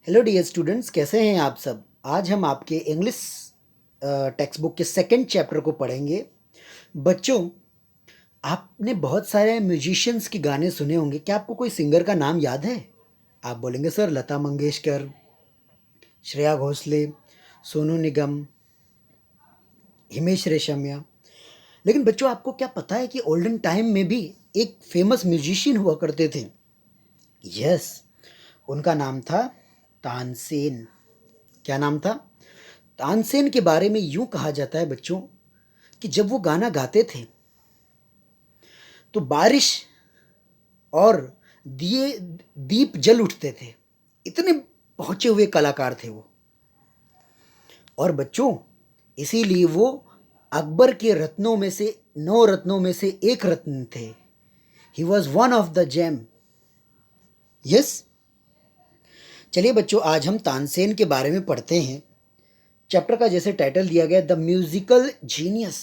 Hello dear students, कैसे हैं आप सब। आज हम आपके इंग्लिश टेक्स्ट बुक के सेकंड चैप्टर को पढ़ेंगे। बच्चों, आपने बहुत सारे म्यूजिशियंस के गाने सुने होंगे। क्या आपको कोई सिंगर का नाम याद है? आप बोलेंगे सर लता मंगेशकर, श्रेया घोषाल, सोनू निगम, हिमेश रेशमिया। लेकिन बच्चों, आपको क्या पता है कि ओल्डन टाइम में भी एक फेमस म्यूजिशियन हुआ करते थे। यस, उनका नाम था तानसेन। क्या नाम था? तानसेन के बारे में यूं कहा जाता है बच्चों कि जब वो गाना गाते थे तो बारिश और दिए दीप जल उठते थे। इतने पहुंचे हुए कलाकार थे वो। और बच्चों, इसीलिए वो अकबर के रत्नों में से 9 रत्नों में से एक रत्न थे। He was one of the gem. Yes, चलिए बच्चों, आज हम तानसेन के बारे में पढ़ते हैं। चैप्टर का जैसे टाइटल दिया गया, द म्यूजिकल जीनियस।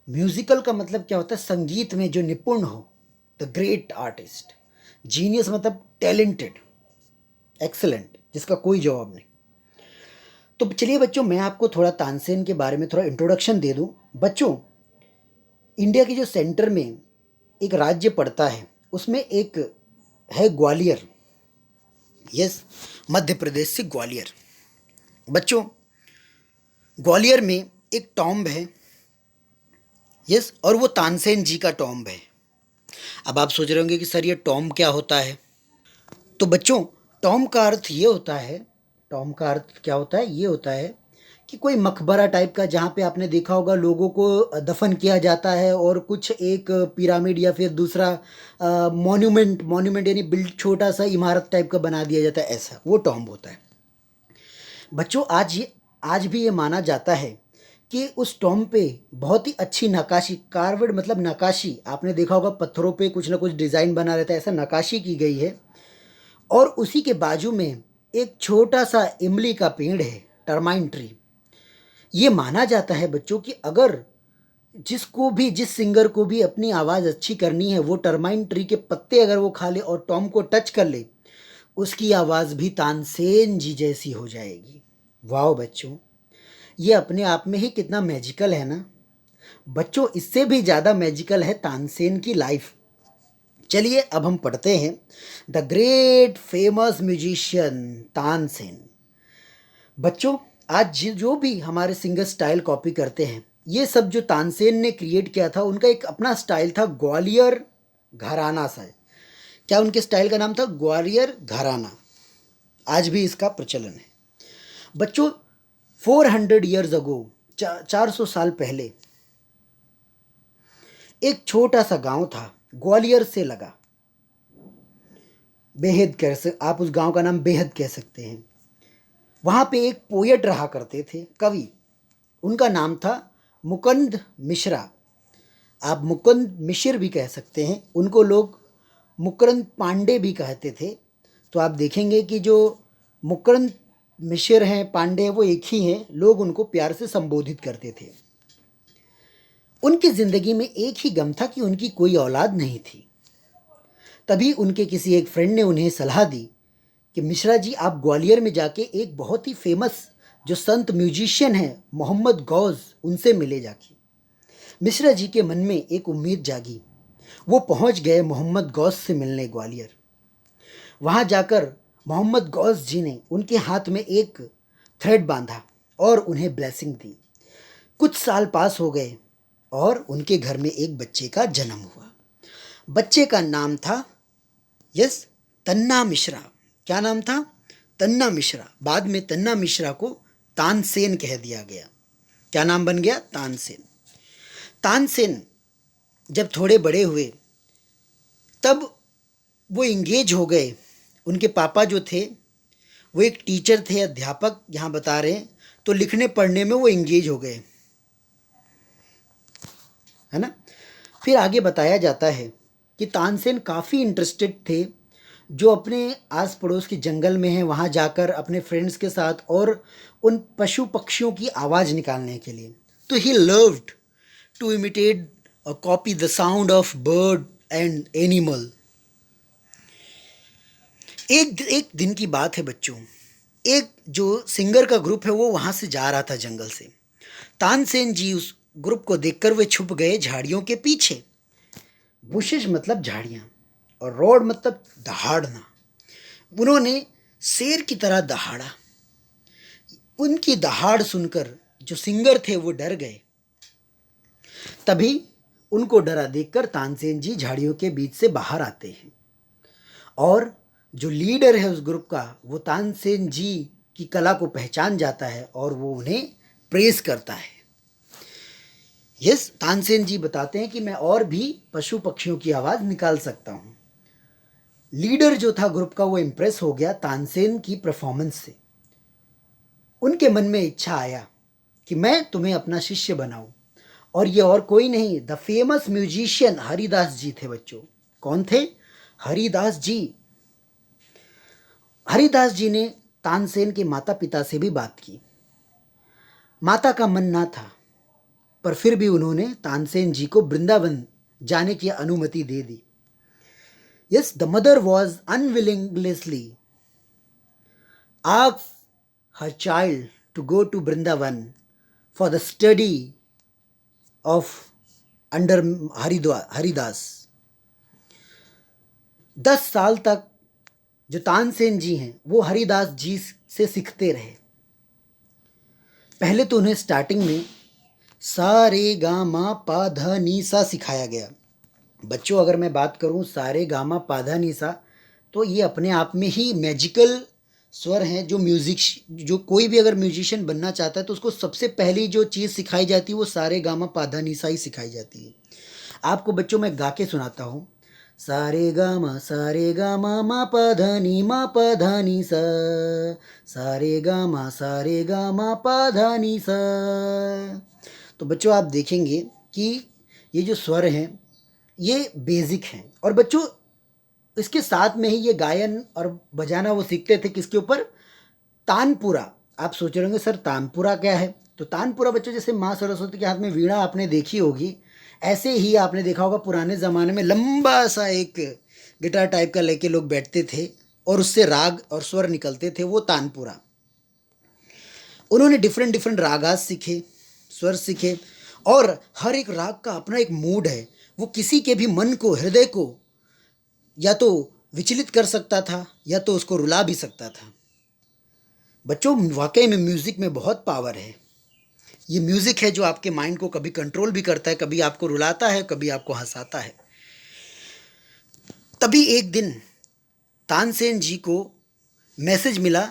म्यूजिकल का मतलब क्या होता है? संगीत में जो निपुण हो, द ग्रेट आर्टिस्ट। जीनियस मतलब टैलेंटेड, एक्सलेंट, जिसका कोई जवाब नहीं। तो चलिए बच्चों, मैं आपको थोड़ा तानसेन के बारे में थोड़ा इंट्रोडक्शन दे दूं। बच्चों, इंडिया की जो सेंटर में एक राज्य पड़ता है, उसमें एक है ग्वालियर। यस, मध्य प्रदेश से ग्वालियर। बच्चों, ग्वालियर में एक टॉम्ब है। यस, और वो तानसेन जी का टॉम्ब है। अब आप सोच रहे होंगे कि सर ये टॉम्ब क्या होता है। तो बच्चों, टॉम्ब का अर्थ ये होता है, टॉम्ब का अर्थ क्या होता है? ये होता है कि कोई मकबरा टाइप का, जहाँ पे आपने देखा होगा लोगों को दफन किया जाता है और कुछ एक पिरामिड या फिर दूसरा मॉन्यूमेंट, मॉन्यूमेंट यानी बिल्ड, छोटा सा इमारत टाइप का बना दिया जाता है, ऐसा वो टॉम्ब होता है। बच्चों, आज भी ये माना जाता है कि उस टॉम्ब पे बहुत ही अच्छी नक्काशी, कार्वेड मतलब नक्काशी, आपने देखा होगा पत्थरों पे कुछ ना कुछ डिज़ाइन बना रहता है, ऐसा नक्काशी की गई है। और उसी के बाजू में एक छोटा सा इमली का पेड़ है, टर्माइन ट्री। ये माना जाता है बच्चों कि अगर जिसको भी, जिस सिंगर को भी अपनी आवाज़ अच्छी करनी है, वो टर्माइन ट्री के पत्ते अगर वो खा ले और टॉम को टच कर ले, उसकी आवाज़ भी तानसेन जी जैसी हो जाएगी। वाह बच्चों, ये अपने आप में ही कितना मैजिकल है ना। बच्चों, इससे भी ज़्यादा मैजिकल है तानसेन की लाइफ। चलिए अब हम पढ़ते हैं, the great famous musician Tansen. बच्चों, आज जो भी हमारे सिंगर स्टाइल कॉपी करते हैं, ये सब जो तानसेन ने क्रिएट किया था, उनका एक अपना स्टाइल था, ग्वालियर घराना सा। क्या उनके स्टाइल का नाम था? ग्वालियर घराना। आज भी इसका प्रचलन है। बच्चों, 400 ईयर्स अगो, 400 साल पहले, एक छोटा सा गांव था, ग्वालियर से लगा। बेहद कह सकते, आप उस गांव का नाम बेहद कह सकते हैं। वहाँ पे एक पोएट रहा करते थे, कवि। उनका नाम था मुकुंद मिश्रा। आप मुकुंद मिश्र भी कह सकते हैं। उनको लोग मुकरंद पांडे भी कहते थे। तो आप देखेंगे कि जो मुकरंद मिश्र हैं, पांडे हैं, वो एक ही हैं। लोग उनको प्यार से संबोधित करते थे। उनकी ज़िंदगी में एक ही गम था कि उनकी कोई औलाद नहीं थी। तभी उनके किसी एक फ्रेंड ने उन्हें सलाह दी कि मिश्रा जी, आप ग्वालियर में जाके एक बहुत ही फेमस जो संत म्यूजिशियन हैं मोहम्मद गौस, उनसे मिले जाके। मिश्रा जी के मन में एक उम्मीद जागी। वो पहुंच गए मोहम्मद गौस से मिलने ग्वालियर। वहां जाकर मोहम्मद गौस जी ने उनके हाथ में एक थ्रेड बांधा और उन्हें ब्लेसिंग दी। कुछ साल पास हो गए और उनके घर में एक बच्चे का जन्म हुआ। बच्चे का नाम था, यस, तन्ना मिश्रा। क्या नाम था? तन्ना मिश्रा। बाद में तन्ना मिश्रा को तानसेन कह दिया गया। क्या नाम बन गया? तानसेन। तानसेन जब थोड़े बड़े हुए, तब वो इंगेज हो गए। उनके पापा जो थे वो एक टीचर थे, अध्यापक यहाँ बता रहे हैं। तो लिखने पढ़ने में वो इंगेज हो गए, है ना। फिर आगे बताया जाता है कि तानसेन काफ़ी इंटरेस्टेड थे, जो अपने आस पड़ोस के जंगल में हैं वहाँ जाकर अपने फ्रेंड्स के साथ और उन पशु पक्षियों की आवाज़ निकालने के लिए। तो ही लव्ड टू इमिटेट और copy the sound of bird and animal. एक एक दिन की बात है बच्चों, एक जो सिंगर का ग्रुप है वो वहाँ से जा रहा था जंगल से। तानसेन जी उस ग्रुप को देखकर वे छुप गए झाड़ियों के पीछे। बुशेस मतलब झाड़ियाँ, और रोड मतलब दहाड़ना। उन्होंने शेर की तरह दहाड़ा। उनकी दहाड़ सुनकर जो सिंगर थे वो डर गए। तभी उनको डरा देखकर तानसेन जी झाड़ियों के बीच से बाहर आते हैं, और जो लीडर है उस ग्रुप का वो तानसेन जी की कला को पहचान जाता है और वो उन्हें प्रेज करता है। यस, तानसेन जी बताते हैं कि मैं और भी पशु पक्षियों की आवाज़ निकाल सकता हूँ। लीडर जो था ग्रुप का वो इम्प्रेस हो गया तानसेन की परफॉर्मेंस से। उनके मन में इच्छा आया कि मैं तुम्हें अपना शिष्य बनाऊं। और ये और कोई नहीं, द फेमस म्यूजिशियन हरिदास जी थे बच्चों। कौन थे? हरिदास जी। हरिदास जी ने तानसेन के माता पिता से भी बात की। माता का मन ना था, पर फिर भी उन्होंने तानसेन जी को वृंदावन जाने की अनुमति दे दी। Yes, the mother was unwillinglessly asked her child to go to Vrindavan for the study of under Haridas. 10 साल तक जो तानसेन जी हैं वो हरिदास जी से सीखते रहे। पहले तो उन्हें स्टार्टिंग में सा रे गा मा पा धा नी सा सिखाया गया। बच्चों, अगर मैं बात करूं सा रे गा मा पा धा नी सा, तो ये अपने आप में ही मैजिकल स्वर हैं। जो कोई भी अगर म्यूजिशियन बनना चाहता है तो उसको सबसे पहली जो चीज़ सिखाई जाती है वो सारे गामा पाधा निसा ही सिखाई जाती है। आपको बच्चों मैं गा के सुनाता हूँ। सारे गामा मा पाधा नी सा, सारे गामा पाधा नी सा। तो बच्चों आप देखेंगे कि ये जो स्वर हैं ये बेसिक हैं, और बच्चों इसके साथ में ही ये गायन और बजाना वो सीखते थे किसके ऊपर? तानपुरा। आप सोच रहे होंगे सर तानपुरा क्या है? तो तानपुरा बच्चों जैसे माँ सरस्वती के हाथ में वीणा आपने देखी होगी, ऐसे ही आपने देखा होगा पुराने ज़माने में लंबा सा एक गिटार टाइप का लेके लोग बैठते थे और उससे राग और स्वर निकलते थे, वो तानपुरा। उन्होंने डिफरेंट डिफरेंट रागास सीखे, स्वर सीखे, और हर एक राग का अपना एक मूड है। वो किसी के भी मन को, हृदय को या तो विचलित कर सकता था या तो उसको रुला भी सकता था। बच्चों वाकई में म्यूज़िक में बहुत पावर है। ये म्यूज़िक है जो आपके माइंड को कभी कंट्रोल भी करता है, कभी आपको रुलाता है, कभी आपको हंसाता है। तभी एक दिन तानसेन जी को मैसेज मिला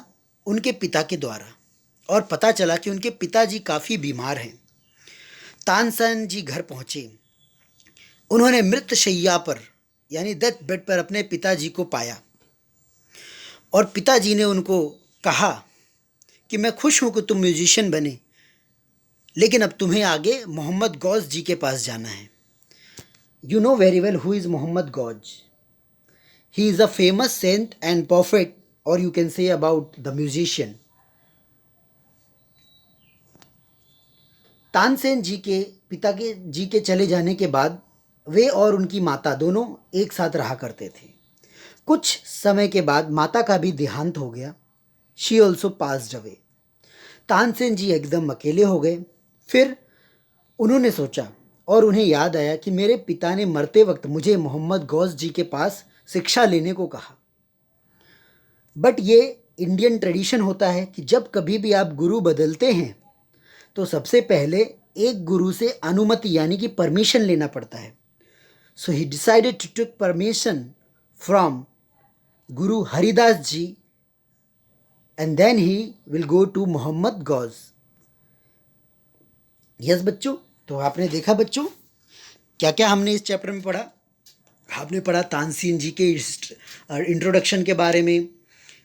उनके पिता के द्वारा, और पता चला कि उनके पिताजी काफ़ी बीमार हैं। तानसेन जी घर पहुँचे। उन्होंने मृत शैया पर यानी डेथ बेड पर अपने पिताजी को पाया, और पिताजी ने उनको कहा कि मैं खुश हूँ कि तुम म्यूजिशियन बने, लेकिन अब तुम्हें आगे मोहम्मद गौस जी के पास जाना है। You know very well who is Mohammad Ghaus. He is a famous saint and prophet, और you can say about the musician. Tansen ji के पिता के जी के चले जाने के बाद वे और उनकी माता दोनों एक साथ रहा करते थे। कुछ समय के बाद माता का भी देहांत हो गया। She also passed away. Tansen ji एकदम अकेले हो गए। फिर उन्होंने सोचा और उन्हें याद आया कि मेरे पिता ने मरते वक्त मुझे मोहम्मद गौस जी के पास शिक्षा लेने को कहा। बट ये इंडियन ट्रेडिशन होता है कि जब कभी भी आप गुरु बदलते हैं तो सबसे पहले एक गुरु से अनुमति यानी कि परमिशन लेना पड़ता है। So he decided to take permission from Guru Haridas ji and then he will go to Mohammad Ghaus. Yes बच्चों, तो आपने देखा बच्चों क्या क्या हमने इस चैप्टर में पढ़ा। आपने पढ़ा तानसेन जी के इंट्रोडक्शन के बारे में,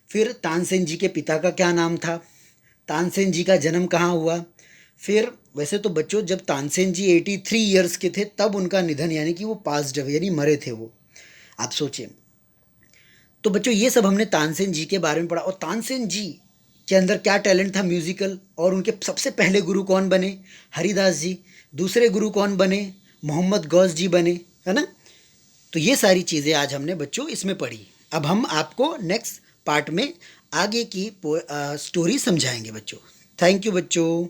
फिर तानसेन जी के पिता का क्या नाम था, तानसेन जी का जन्म कहाँ हुआ। फिर वैसे तो बच्चों जब तानसेन जी 83 ईयर्स के थे तब उनका निधन यानी कि वो पास्ड अवे यानी मरे थे वो, आप सोचें। तो बच्चों ये सब हमने तानसेन जी के बारे में पढ़ा, और तानसेन जी के अंदर क्या टैलेंट था म्यूज़िकल, और उनके सबसे पहले गुरु कौन बने? हरिदास जी। दूसरे गुरु कौन बने? मोहम्मद गौस जी बने, है ना। तो ये सारी चीज़ें आज हमने बच्चों इसमें पढ़ी। अब हम आपको नेक्स्ट पार्ट में आगे की स्टोरी समझाएंगे बच्चों। थैंक यू बच्चों।